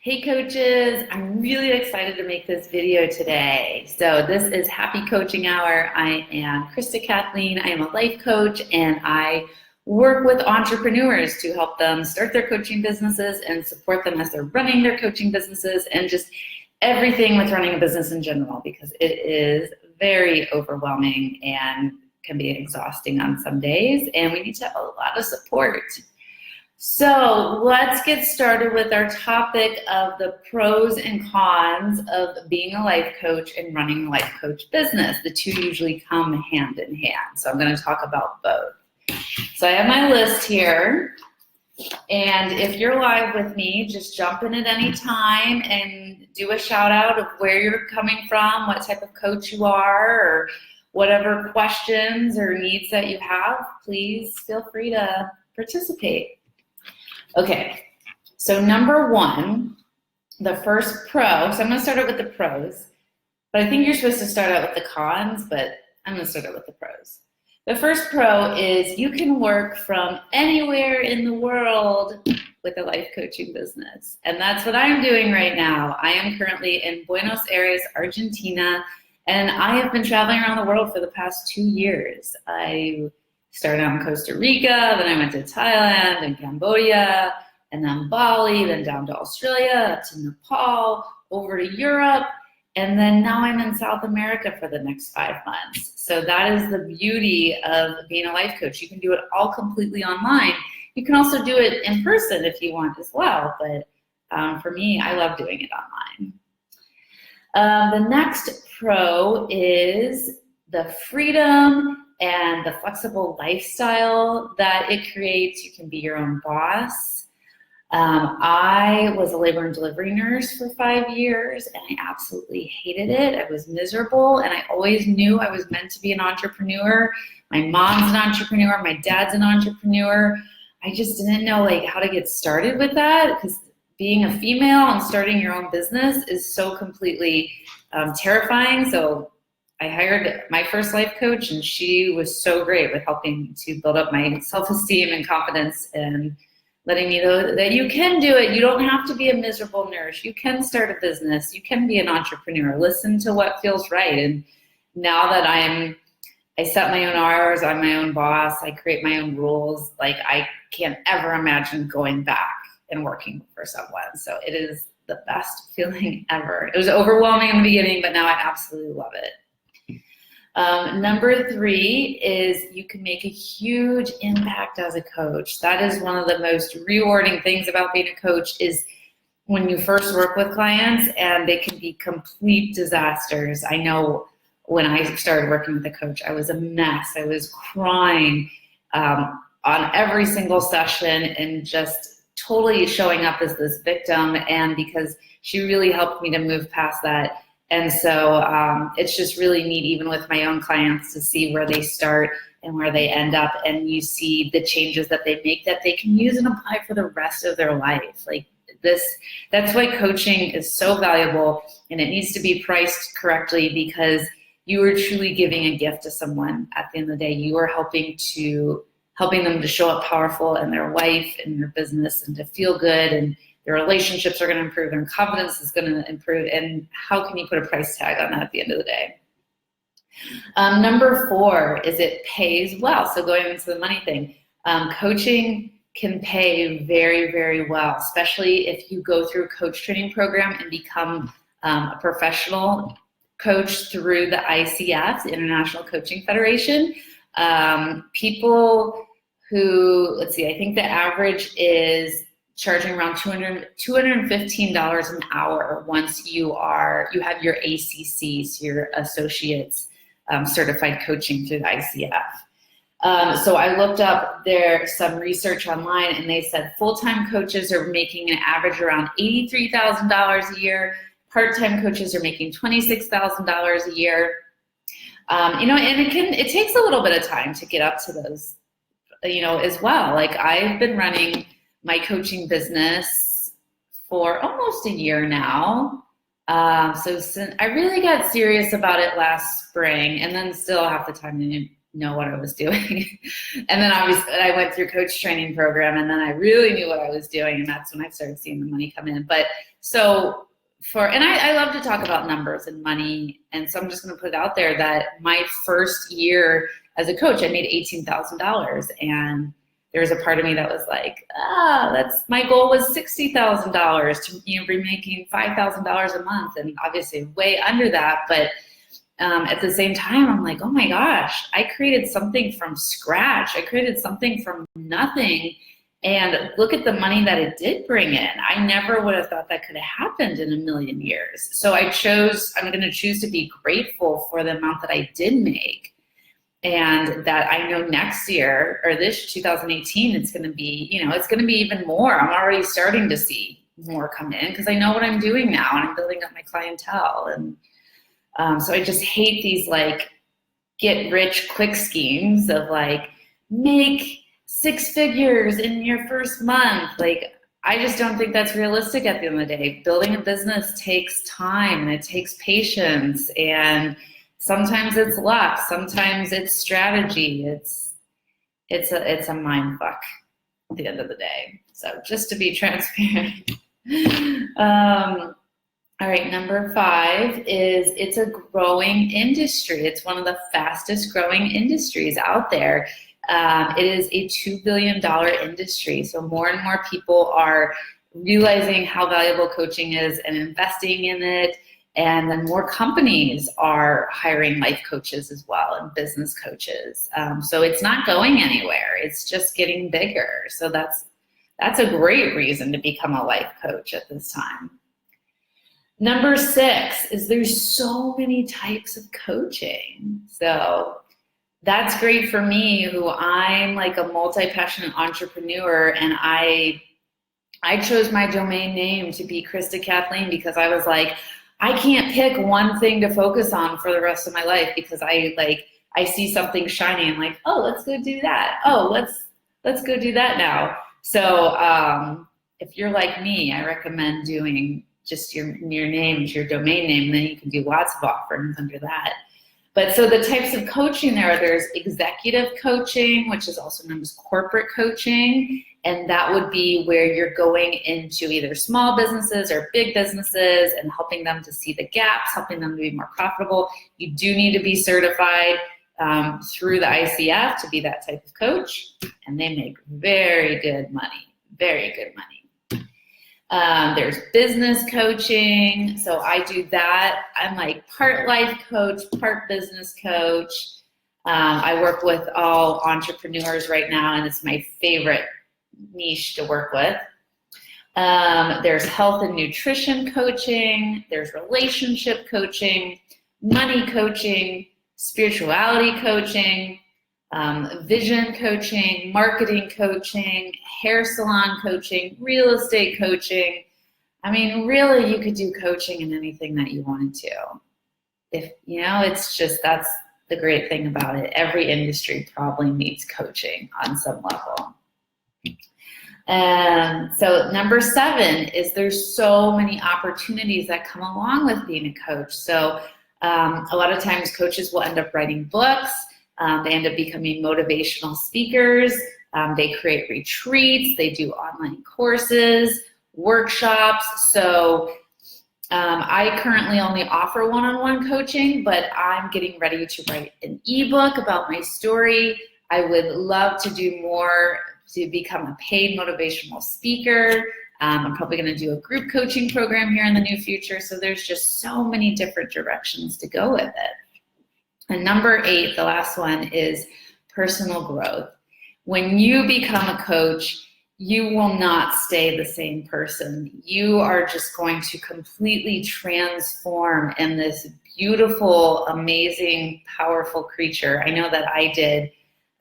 Hey coaches, I'm really excited to make this video today. So this is Happy Coaching Hour. I am Krista Kathleen. I am a life coach and I work with entrepreneurs to help them start their coaching businesses and support them as they're running their coaching businesses and just everything with running a business in general, because it is very overwhelming and can be exhausting on some days, and we need to have a lot of support. So let's get started with our topic of the pros and cons of being a life coach and running a life coach business. The two usually come hand in hand. So I'm going to talk about both. So I have my list here. And if you're live with me, just jump in at any time and do a shout out of where you're coming from, what type of coach you are, or whatever questions or needs that you have. Please feel free to participate. Okay, so number one, the first pro, so I'm going to start out with the pros, but I think you're supposed to start out with the cons, but I'm going to start out with the pros. The first pro is you can work from anywhere in the world with a life coaching business, and that's what I'm doing right now. I am currently in Buenos Aires, Argentina, and I have been traveling around the world for the past 2 years. I started out in Costa Rica, then I went to Thailand and Cambodia, and then Bali, then down to Australia, up to Nepal, over to Europe, and then now I'm in South America for the next 5 months. So that is the beauty of being a life coach. You can do it all completely online. You can also do it in person if you want as well, but for me, I love doing it online. The next pro is the freedom and the flexible lifestyle that it creates. You can be your own boss. I was a labor and delivery nurse for 5 years, and I absolutely hated it. I was miserable, and I always knew I was meant to be an entrepreneur. My mom's an entrepreneur. My dad's an entrepreneur. I just didn't know how to get started with that, because being a female and starting your own business is so completely terrifying. So I hired my first life coach, and she was so great with helping to build up my self-esteem and confidence and letting me know that you can do it. You don't have to be a miserable nurse. You can start a business. You can be an entrepreneur. Listen to what feels right. And now that I set my own hours, I'm my own boss, I create my own rules, I can't ever imagine going back and working for someone. So it is the best feeling ever. It was overwhelming in the beginning, but now I absolutely love it. Number 3 is you can make a huge impact as a coach. That is one of the most rewarding things about being a coach, is when you first work with clients and they can be complete disasters. I know when I started working with a coach, I was a mess. I was crying on every single session and just totally showing up as this victim, and because she really helped me to move past that. And so it's just really neat, even with my own clients, to see where they start and where they end up, and you see the changes that they make that they can use and apply for the rest of their life. That's why coaching is so valuable, and it needs to be priced correctly, because you are truly giving a gift to someone. At the end of the day, you are helping them to show up powerful in their life and their business, and to feel good, and their relationships are going to improve, their confidence is going to improve, and how can you put a price tag on that at the end of the day? Number 4 is it pays well. So going into the money thing, coaching can pay very, very well, especially if you go through a coach training program and become a professional coach through the ICF, the International Coaching Federation. People who, I think the average is charging around $215 an hour once you have your ACCs, your associates certified coaching through the ICF. So I looked up some research online, and they said full-time coaches are making an average around $83,000 a year. Part-time coaches are making $26,000 a year. And it takes a little bit of time to get up to those, as well. I've been running my coaching business for almost a year now. So since I really got serious about it last spring, and then still half the time know what I was doing. And then obviously I went through coach training program, and then I really knew what I was doing, and that's when I started seeing the money come in. But so and I love to talk about numbers and money, and so I'm just going to put it out there that my first year as a coach, I made $18,000, and there was a part of me that was like, my goal was $60,000 to be making $5,000 a month, and obviously way under that. But at the same time, I'm like, oh my gosh, I created something from scratch. I created something from nothing. And look at the money that it did bring in. I never would have thought that could have happened in a million years. So I'm going to choose to be grateful for the amount that I did make. And that I know next year, or this 2018, it's going to be, it's going to be even more. I'm already starting to see more come in because I know what I'm doing now, and I'm building up my clientele. And so I just hate these like get rich quick schemes of like make 6 figures in your first month. Like, I just don't think that's realistic at the end of the day. Building a business takes time, and it takes patience, and sometimes it's luck, sometimes it's strategy. It's a mind fuck at the end of the day. So just to be transparent. All right, number 5 is it's a growing industry. It's one of the fastest growing industries out there. It is a $2 billion industry. So more and more people are realizing how valuable coaching is and investing in it. And then more companies are hiring life coaches as well, and business coaches. So it's not going anywhere. It's just getting bigger. So that's a great reason to become a life coach at this time. Number 6 is there's so many types of coaching. So that's great for me, who I'm like a multi-passionate entrepreneur, and I chose my domain name to be Krista Kathleen because I was like, I can't pick one thing to focus on for the rest of my life because I see something shiny and like, oh, let's go do that. Oh, let's go do that now. So if you're like me, I recommend doing just your name, your domain name, and then you can do lots of offerings under that. But so the types of coaching there's executive coaching, which is also known as corporate coaching. And that would be where you're going into either small businesses or big businesses and helping them to see the gaps, helping them to be more profitable. You do need to be certified through the ICF to be that type of coach. And they make very good money, very good money. There's business coaching. So I do that. I'm like part life coach, part business coach. I work with all entrepreneurs right now, and it's my favorite niche to work with. There's health and nutrition coaching. There's relationship coaching, money coaching, spirituality coaching, vision coaching, marketing coaching, hair salon coaching, real estate coaching. I mean, really, you could do coaching in anything that you wanted to. It's just, that's the great thing about it. Every industry probably needs coaching on some level. And so number 7 is there's so many opportunities that come along with being a coach. So a lot of times coaches will end up writing books. They end up becoming motivational speakers. They create retreats. They do online courses, workshops. So I currently only offer one-on-one coaching, but I'm getting ready to write an ebook about my story. I would love to do more to become a paid motivational speaker. I'm probably going to do a group coaching program here in the near future. So there's just so many different directions to go with it. And number 8, the last one, is personal growth. When you become a coach, you will not stay the same person. You are just going to completely transform in this beautiful, amazing, powerful creature. I know that I did.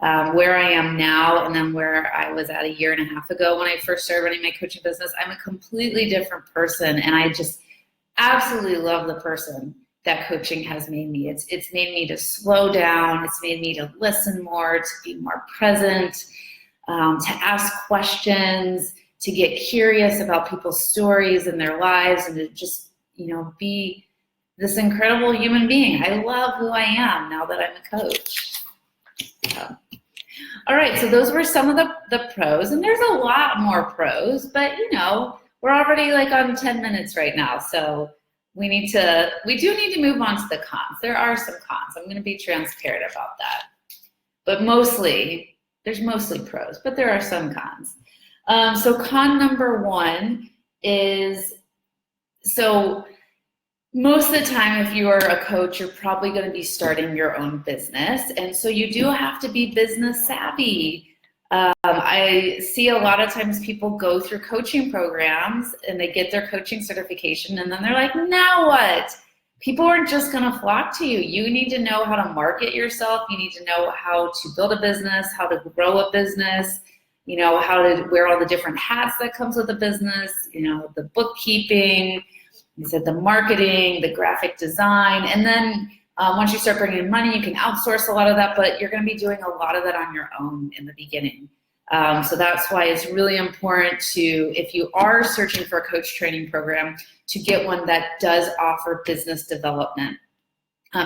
Where I am now and then where I was at a year and a half ago when I first started running my coaching business, I'm a completely different person, and I just absolutely love the person that coaching has made me. It's made me to slow down. It's made me to listen more, to be more present, to ask questions, to get curious about people's stories and their lives, and to just, be this incredible human being. I love who I am now that I'm a coach. So, all right, so those were some of the pros, and there's a lot more pros, but you know, we're already like on 10 minutes right now, so we do need to move on to the cons. There are some cons. I'm going to be transparent about that, but there's mostly pros, but there are some cons. So con number one is, so most of the time, if you are a coach, you're probably going to be starting your own business. And so you do have to be business savvy. I see a lot of times people go through coaching programs and they get their coaching certification and then they're like, now what? People aren't just going to flock to you. You need to know how to market yourself. You need to know how to build a business, how to grow a business, you know, how to wear all the different hats that comes with a business, you know, the bookkeeping, you said the marketing, the graphic design, and then once you start bringing in money, you can outsource a lot of that, but you're going to be doing a lot of that on your own in the beginning. So that's why it's really important to, if you are searching for a coach training program, to get one that does offer business development,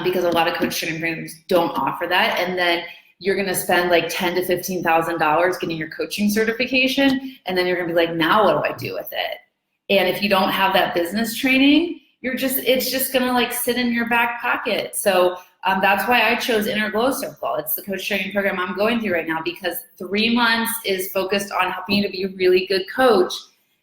because a lot of coach training programs don't offer that, and then you're going to spend like $10,000 to $15,000 getting your coaching certification, and then you're going to be like, now what do I do with it? And if you don't have that business training, it's just gonna like sit in your back pocket. So that's why I chose Inner Glow Circle. It's the coach training program I'm going through right now, because 3 months is focused on helping you to be a really good coach.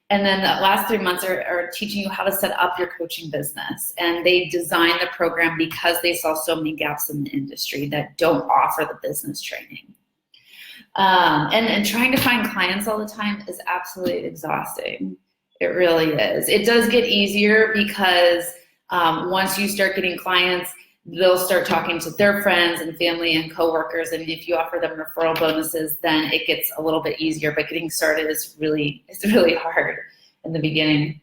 And then the last 3 months are teaching you how to set up your coaching business. And they designed the program because they saw so many gaps in the industry that don't offer the business training. And trying to find clients all the time is absolutely exhausting. It really is. It does get easier because once you start getting clients, they'll start talking to their friends and family and coworkers, and if you offer them referral bonuses, then it gets a little bit easier. But getting started is really hard in the beginning.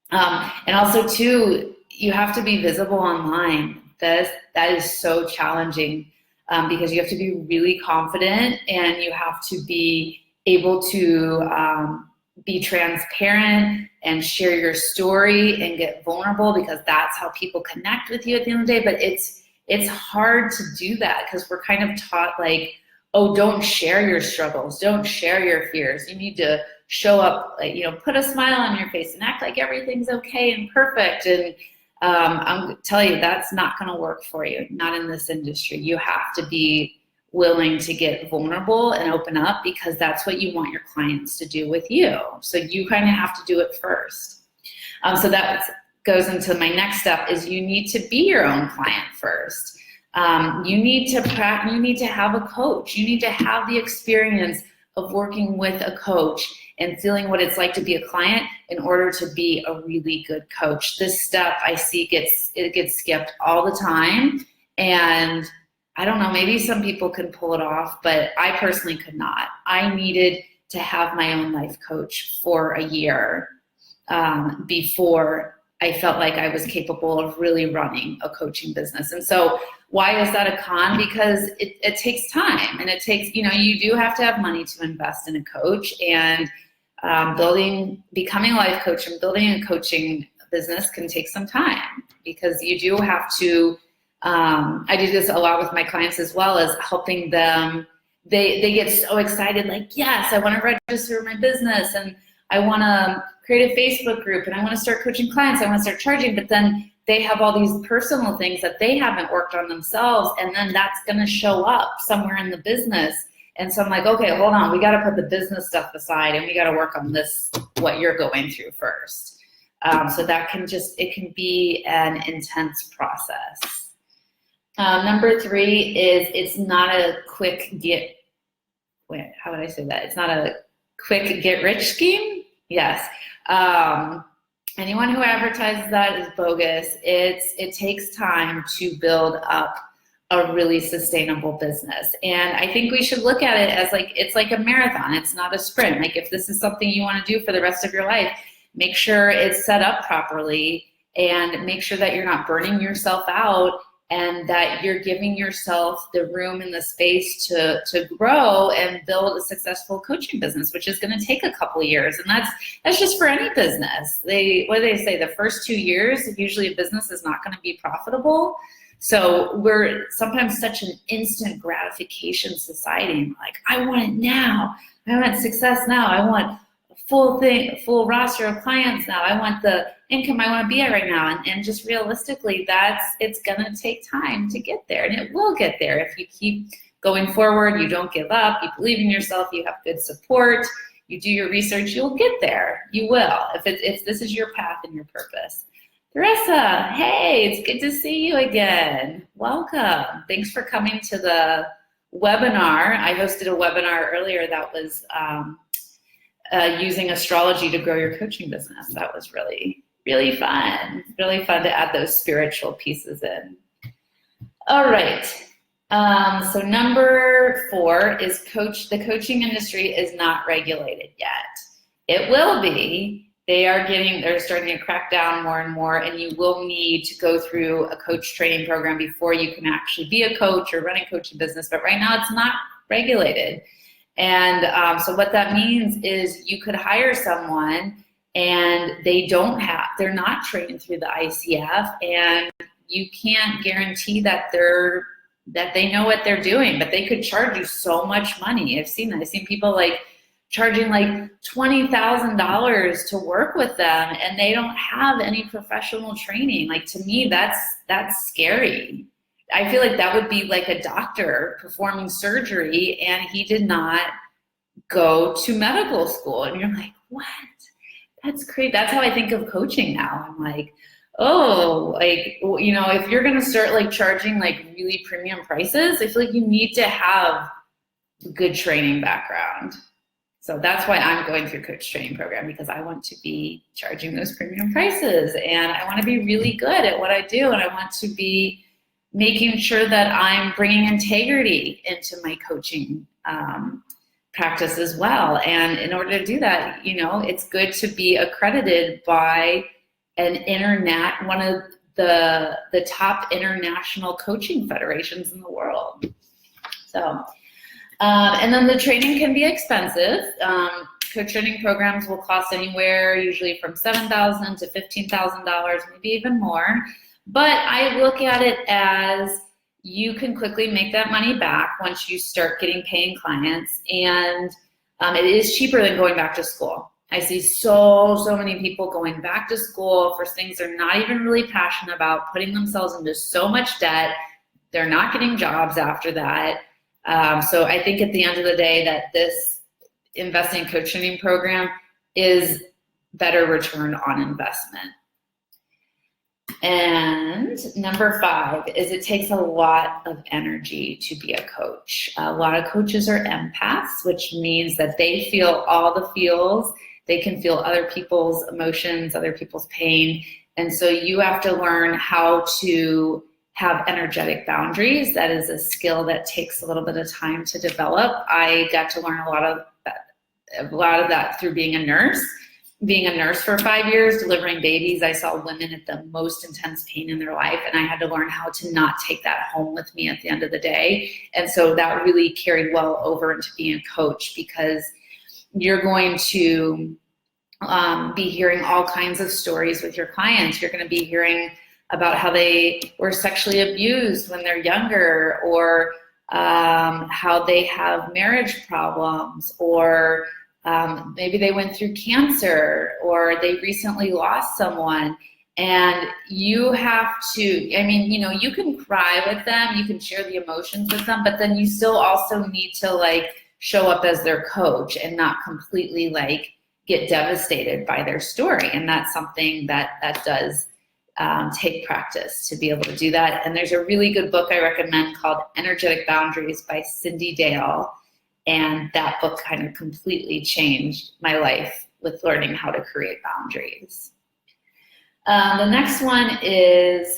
And also too, you have to be visible online. That is so challenging because you have to be really confident, and you have to be able to be transparent and share your story and get vulnerable, because that's how people connect with you at the end of the day. But it's hard to do that because we're kind of taught like, oh, don't share your struggles, don't share your fears. You need to show up, like, you know, put a smile on your face and act like everything's okay and perfect. And I'm telling you, that's not going to work for you, not in this industry. You have to be willing to get vulnerable and open up, because that's what you want your clients to do with you. So you kind of have to do it first. So that goes into my next step, is you need to be your own client first. You need to have a coach. You need to have the experience of working with a coach and feeling what it's like to be a client in order to be a really good coach. This step I see gets skipped all the time, and I don't know, maybe some people can pull it off, but I personally could not. I needed to have my own life coach for a year before I felt like I was capable of really running a coaching business. And so why is that a con? Because it takes time, and it takes, you know, you do have to have money to invest in a coach, and becoming a life coach and building a coaching business can take some time, because you do have to, I do this a lot with my clients as well, as helping them. They get so excited, like, yes, I want to register my business, and I want to create a Facebook group, and I want to start coaching clients, I want to start charging, but then they have all these personal things that they haven't worked on themselves, and then that's going to show up somewhere in the business. And so I'm like, okay, hold on, we got to put the business stuff aside, and we got to work on this, what you're going through first. So that it can be an intense process. Number 3 is it's not a quick how would I say that? It's not a quick get rich scheme. Yes. Anyone who advertises that is bogus. It takes time to build up a really sustainable business. And I think we should look at it as like, it's like a marathon. It's not a sprint. Like, if this is something you want to do for the rest of your life, make sure it's set up properly, and make sure that you're not burning yourself out, and that you're giving yourself the room and the space to grow and build a successful coaching business, which is going to take a couple of years. And that's just for any business. What do they say? The first 2 years, usually a business is not going to be profitable. So we're sometimes such an instant gratification society. And like, I want it now. I want success now. I want a full roster of clients now. I want the income I want to be at right now. And just realistically, it's gonna take time to get there, and it will get there if you keep going forward, you don't give up, you believe in yourself, you have good support, you do your research, you'll get there. You will, if this is your path and your purpose. Theresa, hey, it's good to see you again. Welcome. Thanks for coming to the webinar. I hosted a webinar earlier that was using astrology to grow your coaching business. That was really, really fun. Really fun to add those spiritual pieces in. All right. So number 4 is the coaching industry is not regulated yet. It will be. They're starting to crack down more and more, and you will need to go through a coach training program before you can actually be a coach or run a coaching business. But right now it's not regulated. And so what that means is you could hire someone and they're not trained through the ICF, and you can't guarantee that they know what they're doing, but they could charge you so much money. I've seen that. I've seen people like charging like $20,000 to work with them, and they don't have any professional training. Like, to me, that's scary. I feel like that would be like a doctor performing surgery and he did not go to medical school. And you're like, what? That's crazy. That's how I think of coaching now. I'm like, oh, like, you know, if you're going to start like charging like really premium prices, I feel like you need to have a good training background. So that's why I'm going through coach training program, because I want to be charging those premium prices, and I want to be really good at what I do, and I want to be making sure that I'm bringing integrity into my coaching practice as well. And in order to do that, you know, it's good to be accredited by one of the top international coaching federations in the world. So. And then the training can be expensive. Coach training programs will cost anywhere usually from $7,000 to $15,000, maybe even more. But I look at it as you can quickly make that money back once you start getting paying clients, and it is cheaper than going back to school. I see so many people going back to school for things they're not even really passionate about, putting themselves into so much debt. They're not getting jobs after that. So I think at the end of the day that this investing coach training program is better return on investment. And number 5 is it takes a lot of energy to be a coach. A lot of coaches are empaths, which means that they feel all the feels. They can feel other people's emotions, other people's pain. And so you have to learn how to have energetic boundaries. That is a skill that takes a little bit of time to develop. I got to learn a lot of that through being a nurse. Being a nurse for 5 years, delivering babies, I saw women at the most intense pain in their life, and I had to learn how to not take that home with me at the end of the day. And so that really carried well over into being a coach, because you're going to be hearing all kinds of stories with your clients. You're going to be hearing about how they were sexually abused when they're younger, or how they have marriage problems, or maybe they went through cancer, or they recently lost someone. And you have to, I mean, you know, you can cry with them, you can share the emotions with them, but then you still also need to like show up as their coach and not completely like get devastated by their story. And that's something that does take practice to be able to do that. And there's a really good book I recommend called Energetic Boundaries by Cindy Dale. And that book kind of completely changed my life with learning how to create boundaries. The next one is,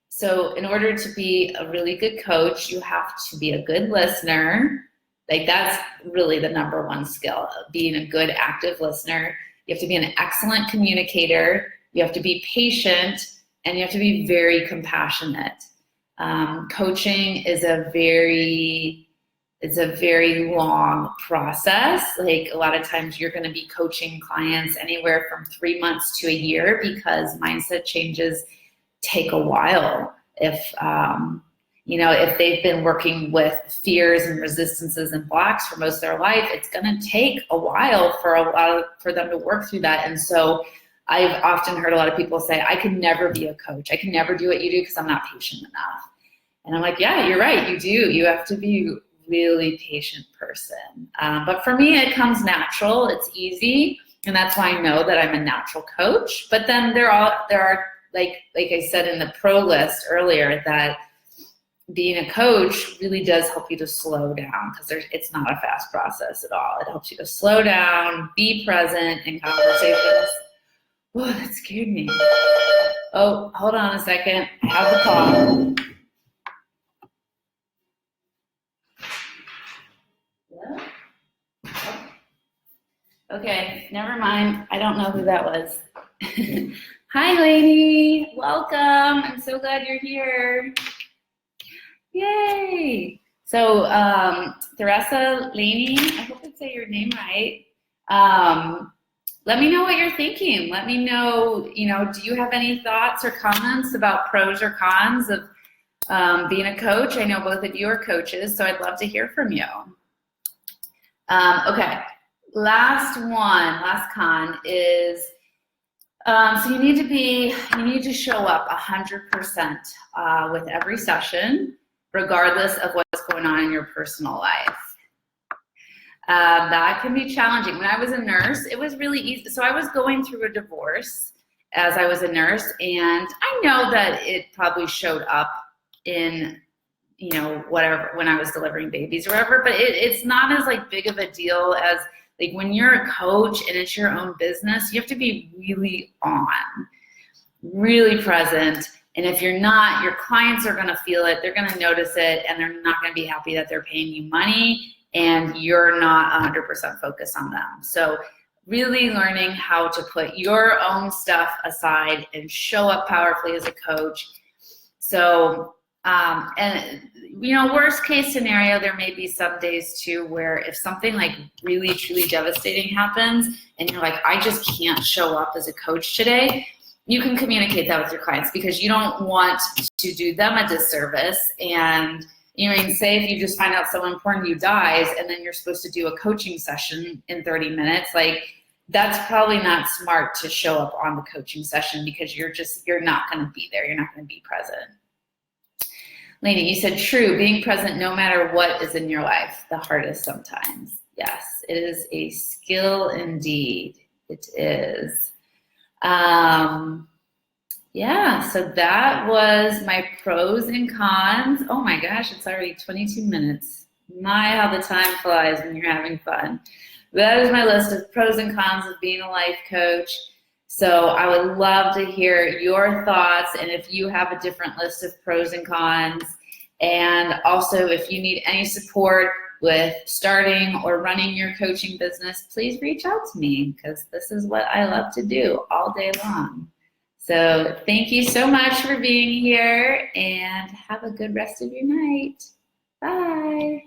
so in order to be a really good coach, you have to be a good listener. Like, that's really the number one skill, being a good active listener. You have to be an excellent communicator. You have to be patient, and you have to be very compassionate. Coaching is a very long process. Like, a lot of times you're going to be coaching clients anywhere from 3 months to a year, because mindset changes take a while. if you know, if they've been working with fears and resistances and blocks for most of their life, it's going to take a while for them to work through that. And so I've often heard a lot of people say, I can never be a coach. I can never do what you do because I'm not patient enough. And I'm like, yeah, you're right. You do. You have to be a really patient person. But for me, it comes natural. It's easy. And that's why I know that I'm a natural coach. But then there are like I said in the pro list earlier, that being a coach really does help you to slow down, because it's not a fast process at all. It helps you to slow down, be present in conversations. Oh, that scared me. Oh, hold on a second. I have the call. Hello? Oh. Okay, never mind. I don't know who that was. Hi, lady. Welcome. I'm so glad you're here. Yay! So, Theresa Laney, I hope I say your name right. Let me know what you're thinking. Let me know, do you have any thoughts or comments about pros or cons of being a coach? I know both of you are coaches, so I'd love to hear from you. Okay, last con is, so you need to show up 100% with every session, regardless of what's going on in your personal life. That can be challenging. When I was a nurse, it was really easy. So I was going through a divorce as I was a nurse, and I know that it probably showed up in, whatever, when I was delivering babies or whatever, but it's not as like big of a deal as like when you're a coach and it's your own business. You have to be really on, really present. And if you're not, your clients are going to feel it, they're going to notice it, and they're not going to be happy that they're paying you money and you're not 100% focused on them. So really learning how to put your own stuff aside and show up powerfully as a coach. So, worst case scenario, there may be some days too where if something like really, truly devastating happens and you're like, I just can't show up as a coach today, you can communicate that with your clients, because you don't want to do them a disservice. And say if you just find out someone important to you dies and then you're supposed to do a coaching session in 30 minutes, like that's probably not smart to show up on the coaching session, because you're not going to be there. You're not going to be present. Lainey, you said true, being present no matter what is in your life, the hardest sometimes. Yes, it is a skill indeed. It is. Yeah, so that was my pros and cons. Oh my gosh, it's already 22 minutes. My, how the time flies when you're having fun. That is my list of pros and cons of being a life coach. So I would love to hear your thoughts, and if you have a different list of pros and cons. And also, if you need any support with starting or running your coaching business, please reach out to me, because this is what I love to do all day long. So thank you so much for being here, and have a good rest of your night. Bye.